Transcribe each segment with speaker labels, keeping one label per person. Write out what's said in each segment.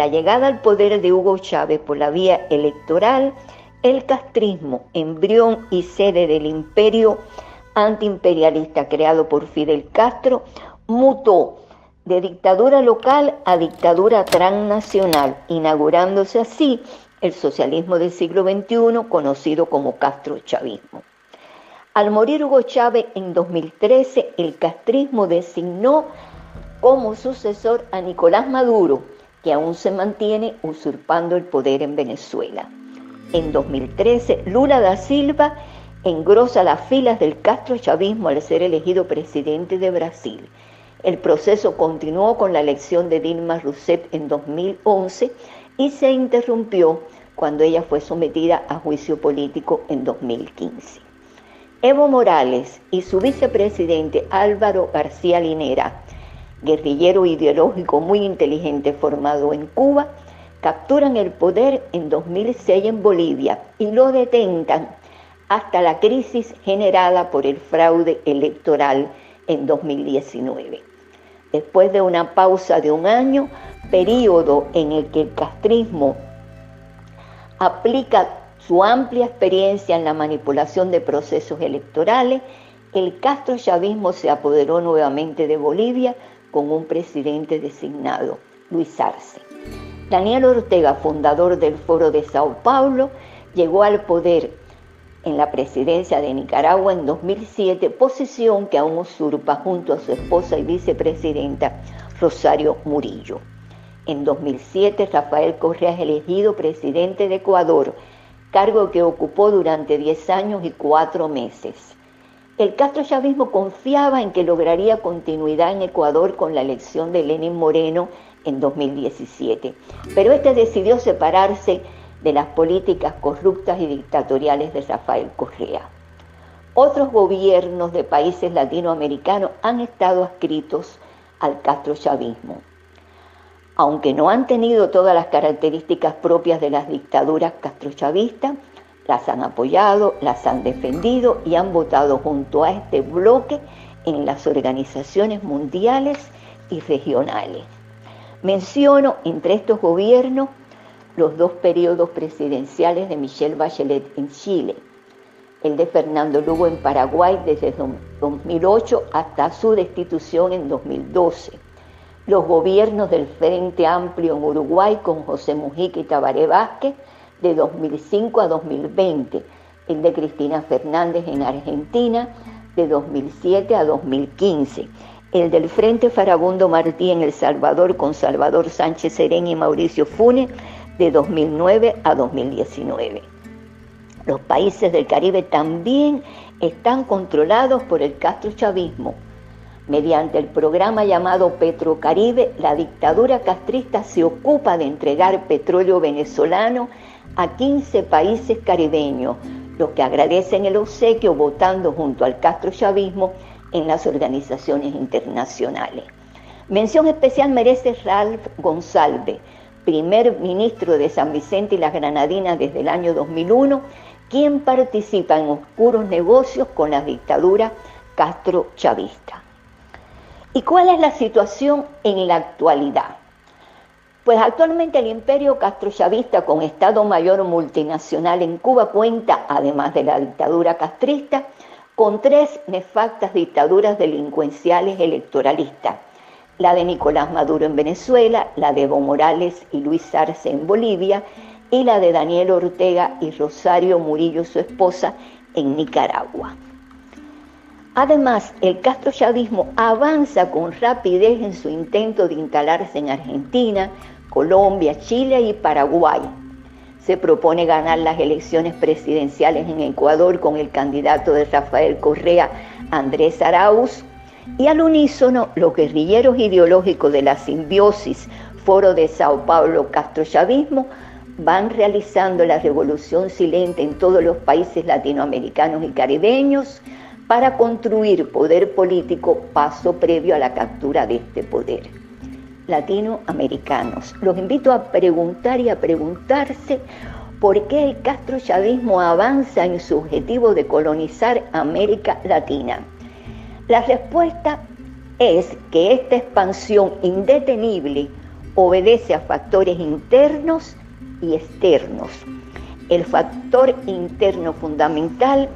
Speaker 1: la llegada al poder de Hugo Chávez por la vía electoral, el castrismo, embrión y sede del imperio antiimperialista creado por Fidel Castro, mutó de dictadura local a dictadura transnacional, inaugurándose así el socialismo del siglo XXI, conocido como castrochavismo. Al morir Hugo Chávez en 2013, el castrismo designó como sucesor a Nicolás Maduro, que aún se mantiene usurpando el poder en Venezuela. En 2013, Lula da Silva engrosa las filas del castrochavismo al ser elegido presidente de Brasil. El proceso continuó con la elección de Dilma Rousseff en 2011 y se interrumpió cuando ella fue sometida a juicio político en 2015. Evo Morales y su vicepresidente Álvaro García Linera, guerrillero ideológico muy inteligente formado en Cuba, capturan el poder en 2006 en Bolivia y lo detentan hasta la crisis generada por el fraude electoral en 2019. Después de una pausa de un año, periodo en el que el castrismo aplica su amplia experiencia en la manipulación de procesos electorales, el castrochavismo se apoderó nuevamente de Bolivia con un presidente designado, Luis Arce. Daniel Ortega, fundador del Foro de Sao Paulo, llegó al poder en la presidencia de Nicaragua en 2007, posición que aún usurpa junto a su esposa y vicepresidenta Rosario Murillo. En 2007, Rafael Correa es elegido presidente de Ecuador, cargo que ocupó durante 10 años y 4 meses. El castrochavismo confiaba en que lograría continuidad en Ecuador con la elección de Lenín Moreno en 2017, pero este decidió separarse de las políticas corruptas y dictatoriales de Rafael Correa. Otros gobiernos de países latinoamericanos han estado adscritos al castrochavismo. Aunque no han tenido todas las características propias de las dictaduras castrochavistas, las han apoyado, las han defendido y han votado junto a este bloque en las organizaciones mundiales y regionales. Menciono entre estos gobiernos los 2 periodos presidenciales de Michelle Bachelet en Chile, el de Fernando Lugo en Paraguay desde 2008 hasta su destitución en 2012, los gobiernos del Frente Amplio en Uruguay con José Mujica y Tabaré Vázquez de 2005 a 2020, el de Cristina Fernández en Argentina de 2007 a 2015, el del Frente Farabundo Martí en El Salvador con Salvador Sánchez Serén y Mauricio Funes de 2009 a 2019. Los países del Caribe también están controlados por el castrochavismo. Mediante el programa llamado Petrocaribe, la dictadura castrista se ocupa de entregar petróleo venezolano a 15 países caribeños, los que agradecen el obsequio votando junto al castrochavismo en las organizaciones internacionales. Mención especial merece Ralph Gonsalves, primer ministro de San Vicente y las Granadinas desde el año 2001, quien participa en oscuros negocios con la dictadura castrochavista. ¿Y cuál es la situación en la actualidad? Pues actualmente el imperio castrochavista con Estado Mayor multinacional en Cuba cuenta, además de la dictadura castrista, con 3 nefastas dictaduras delincuenciales electoralistas: la de Nicolás Maduro en Venezuela, la de Evo Morales y Luis Arce en Bolivia, y la de Daniel Ortega y Rosario Murillo, su esposa, en Nicaragua. Además, el castrochavismo avanza con rapidez en su intento de instalarse en Argentina, Colombia, Chile y Paraguay. Se propone ganar las elecciones presidenciales en Ecuador con el candidato de Rafael Correa, Andrés Arauz, y al unísono los guerrilleros ideológicos de la simbiosis Foro de Sao Paulo castrochavismo van realizando la revolución silente en todos los países latinoamericanos y caribeños para construir poder político, paso previo a la captura de este poder. Latinoamericanos, los invito a preguntar y a preguntarse por qué el castrochavismo avanza en su objetivo de colonizar América Latina. La respuesta es que esta expansión indetenible obedece a factores internos y externos. El factor interno fundamental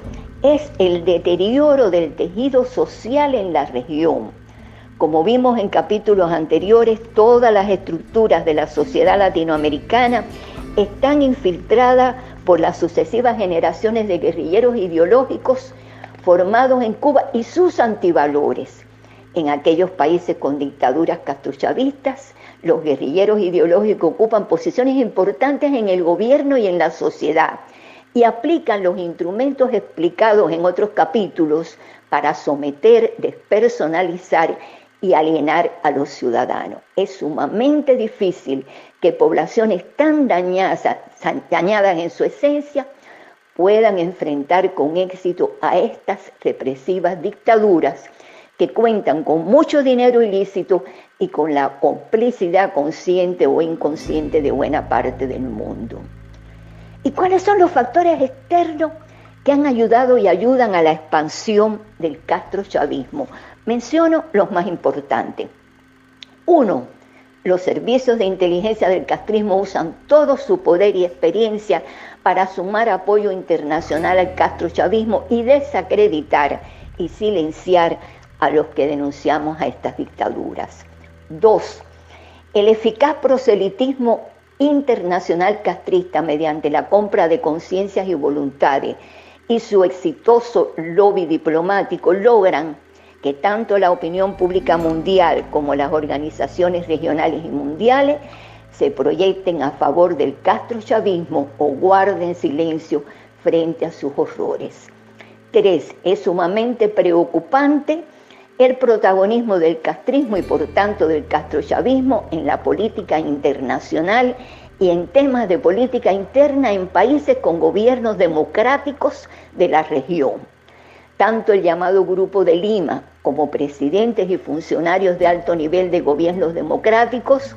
Speaker 1: es el deterioro del tejido social en la región. Como vimos en capítulos anteriores, todas las estructuras de la sociedad latinoamericana están infiltradas por las sucesivas generaciones de guerrilleros ideológicos formados en Cuba y sus antivalores. En aquellos países con dictaduras castrochavistas, los guerrilleros ideológicos ocupan posiciones importantes en el gobierno y en la sociedad y aplican los instrumentos explicados en otros capítulos para someter, despersonalizar y alienar a los ciudadanos. Es sumamente difícil que poblaciones tan dañadas en su esencia puedan enfrentar con éxito a estas represivas dictaduras que cuentan con mucho dinero ilícito y con la complicidad consciente o inconsciente de buena parte del mundo. ¿Y cuáles son los factores externos que han ayudado y ayudan a la expansión del castrochavismo? Menciono los más importantes. 1. Los servicios de inteligencia del castrismo usan todo su poder y experiencia para sumar apoyo internacional al castrochavismo y desacreditar y silenciar a los que denunciamos a estas dictaduras. 2. El eficaz proselitismo internacional castrista mediante la compra de conciencias y voluntades y su exitoso lobby diplomático logran que tanto la opinión pública mundial como las organizaciones regionales y mundiales se proyecten a favor del castrochavismo o guarden silencio frente a sus horrores. 3. Es sumamente preocupante el protagonismo del castrismo y por tanto del castrochavismo en la política internacional y en temas de política interna en países con gobiernos democráticos de la región. Tanto el llamado Grupo de Lima como presidentes y funcionarios de alto nivel de gobiernos democráticos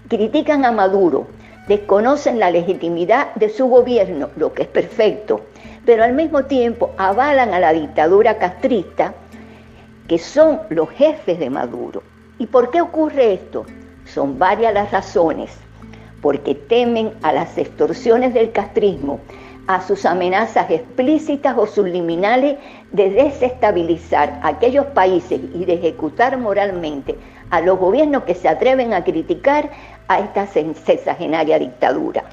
Speaker 1: critican a Maduro, desconocen la legitimidad de su gobierno, lo que es perfecto, pero al mismo tiempo avalan a la dictadura castrista, que son los jefes de Maduro. ¿Y por qué ocurre esto? Son varias las razones. Porque temen a las extorsiones del castrismo, a sus amenazas explícitas o subliminales de desestabilizar aquellos países y de ejecutar moralmente a los gobiernos que se atreven a criticar a esta sexagenaria dictadura.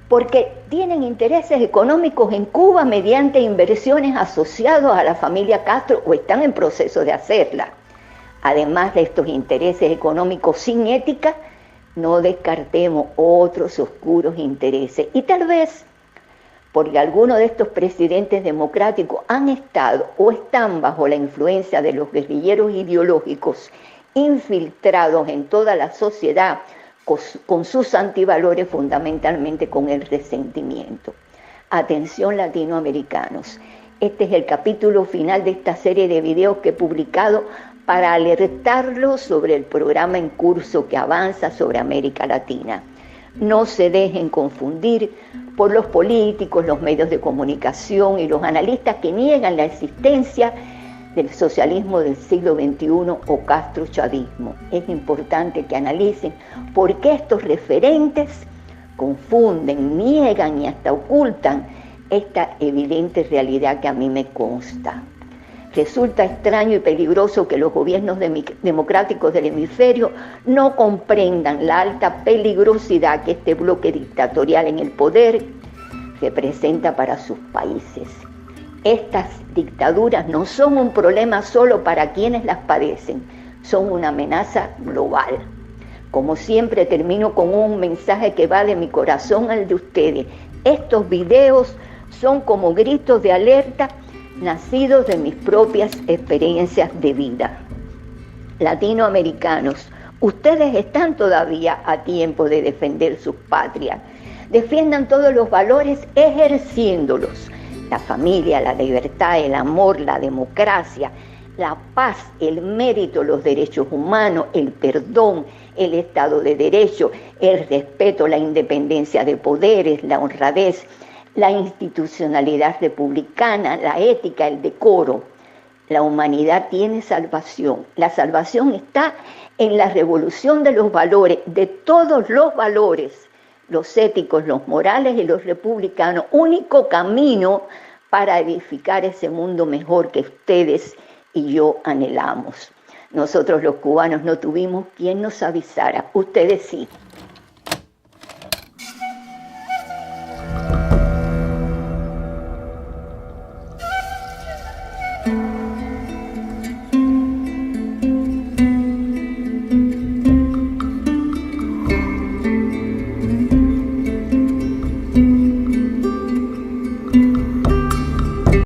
Speaker 1: Porque tienen intereses económicos en Cuba mediante inversiones asociadas a la familia Castro o están en proceso de hacerla. Además de estos intereses económicos sin ética, no descartemos otros oscuros intereses. Y tal vez porque algunos de estos presidentes democráticos han estado o están bajo la influencia de los guerrilleros ideológicos infiltrados en toda la sociedad con sus antivalores, fundamentalmente con el resentimiento. Atención latinoamericanos, este es el capítulo final de esta serie de videos que he publicado para alertarlos sobre el programa en curso que avanza sobre América Latina. No se dejen confundir por los políticos, los medios de comunicación y los analistas que niegan la existencia del socialismo del siglo XXI o castrochavismo. Es importante que analicen por qué estos referentes confunden, niegan y hasta ocultan esta evidente realidad que a mí me consta. Resulta extraño y peligroso que los gobiernos democráticos del hemisferio no comprendan la alta peligrosidad que este bloque dictatorial en el poder representa para sus países. Estas dictaduras no son un problema solo para quienes las padecen, son una amenaza global. Como siempre termino con un mensaje que va de mi corazón al de ustedes. Estos videos son como gritos de alerta nacidos de mis propias experiencias de vida. Latinoamericanos, ustedes están todavía a tiempo de defender sus patrias. Defiendan todos los valores ejerciéndolos. La familia, la libertad, el amor, la democracia, la paz, el mérito, los derechos humanos, el perdón, el Estado de Derecho, el respeto, la independencia de poderes, la honradez, la institucionalidad republicana, la ética, el decoro, La humanidad tiene salvación. La salvación está en la revolución de los valores, de todos los valores, los éticos, los morales y los republicanos. Único camino para edificar ese mundo mejor que ustedes y yo anhelamos. Nosotros los cubanos no tuvimos quien nos avisara, ustedes sí.